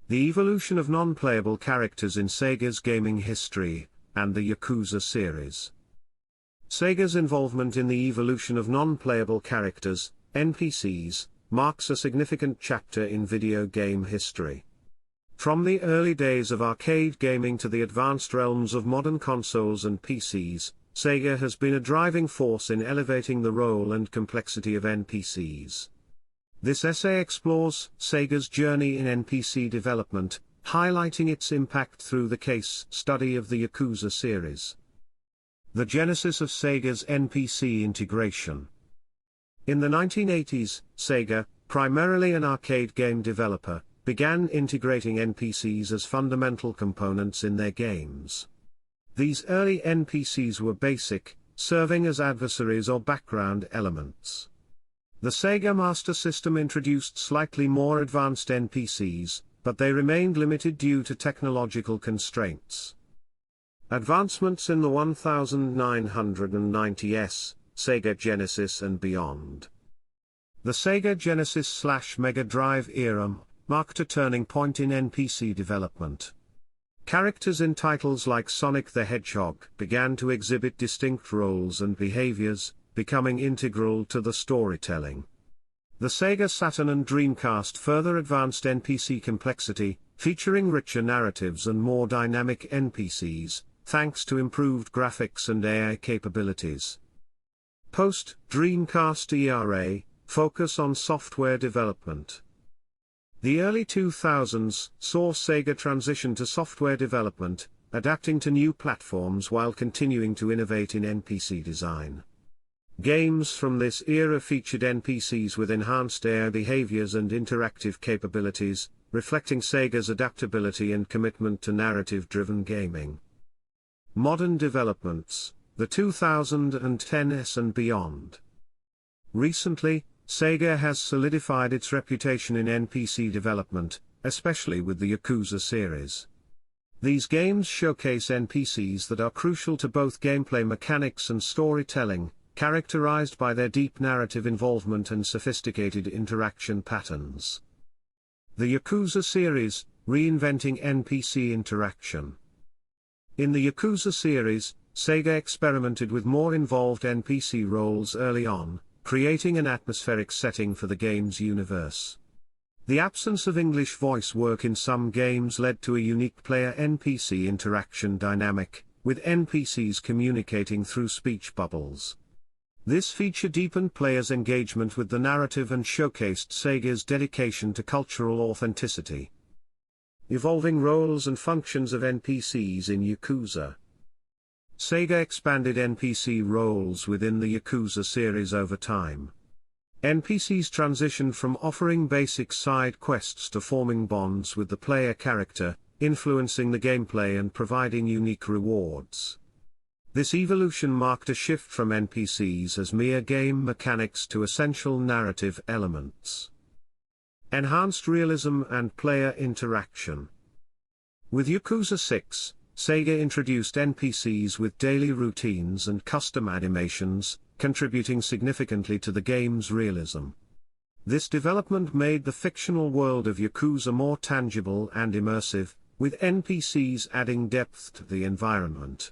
The evolution of non-playable characters in Sega's gaming history, and the Yakuza series. Sega's involvement in the evolution of non-playable characters, NPCs, marks a significant chapter in video game history. From the early days of arcade gaming to the advanced realms of modern consoles and PCs, Sega has been a driving force in elevating the role and complexity of NPCs. This essay explores Sega's journey in NPC development, highlighting its impact through the case study of the Yakuza series. The genesis of Sega's NPC integration. In the 1980s, Sega, primarily an arcade game developer, began integrating NPCs as fundamental components in their games. These early NPCs were basic, serving as adversaries or background elements. The Sega Master System introduced slightly more advanced NPCs, but they remained limited due to technological constraints. Advancements in the 1990s, Sega Genesis and beyond. The Sega Genesis/Mega Drive era marked a turning point in NPC development. Characters in titles like Sonic the Hedgehog began to exhibit distinct roles and behaviors, becoming integral to the storytelling. The Sega Saturn and Dreamcast further advanced NPC complexity, featuring richer narratives and more dynamic NPCs, thanks to improved graphics and AI capabilities. Post-Dreamcast era, focus on software development. The early 2000s saw Sega transition to software development, adapting to new platforms while continuing to innovate in NPC design. Games from this era featured NPCs with enhanced AI behaviors and interactive capabilities, reflecting Sega's adaptability and commitment to narrative-driven gaming. Modern developments, the 2010s and beyond. Recently, Sega has solidified its reputation in NPC development, especially with the Yakuza series. These games showcase NPCs that are crucial to both gameplay mechanics and storytelling, characterized by their deep narrative involvement and sophisticated interaction patterns. The Yakuza series, reinventing NPC interaction. In the Yakuza series, Sega experimented with more involved NPC roles early on, creating an atmospheric setting for the game's universe. The absence of English voice work in some games led to a unique player-NPC interaction dynamic, with NPCs communicating through speech bubbles. This feature deepened players' engagement with the narrative and showcased Sega's dedication to cultural authenticity. Evolving roles and functions of NPCs in Yakuza. Sega expanded NPC roles within the Yakuza series over time. NPCs transitioned from offering basic side quests to forming bonds with the player character, influencing the gameplay and providing unique rewards. This evolution marked a shift from NPCs as mere game mechanics to essential narrative elements. Enhanced realism and player interaction. With Yakuza 6, Sega introduced NPCs with daily routines and custom animations, contributing significantly to the game's realism. This development made the fictional world of Yakuza more tangible and immersive, with NPCs adding depth to the environment.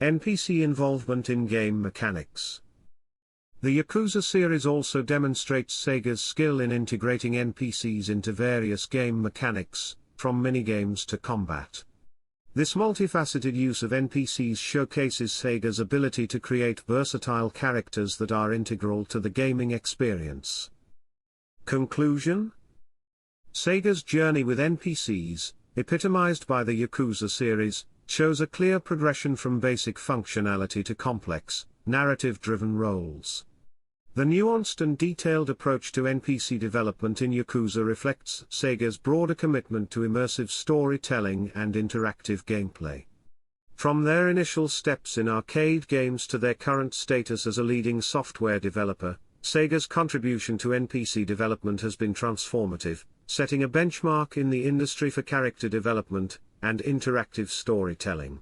NPC involvement in game mechanics. The Yakuza series also demonstrates Sega's skill in integrating NPCs into various game mechanics, from minigames to combat. This multifaceted use of NPCs showcases Sega's ability to create versatile characters that are integral to the gaming experience. Conclusion? Sega's journey with NPCs, epitomized by the Yakuza series, shows a clear progression from basic functionality to complex, narrative-driven roles. The nuanced and detailed approach to NPC development in Yakuza reflects Sega's broader commitment to immersive storytelling and interactive gameplay. From their initial steps in arcade games to their current status as a leading software developer, Sega's contribution to NPC development has been transformative, setting a benchmark in the industry for character development and interactive storytelling.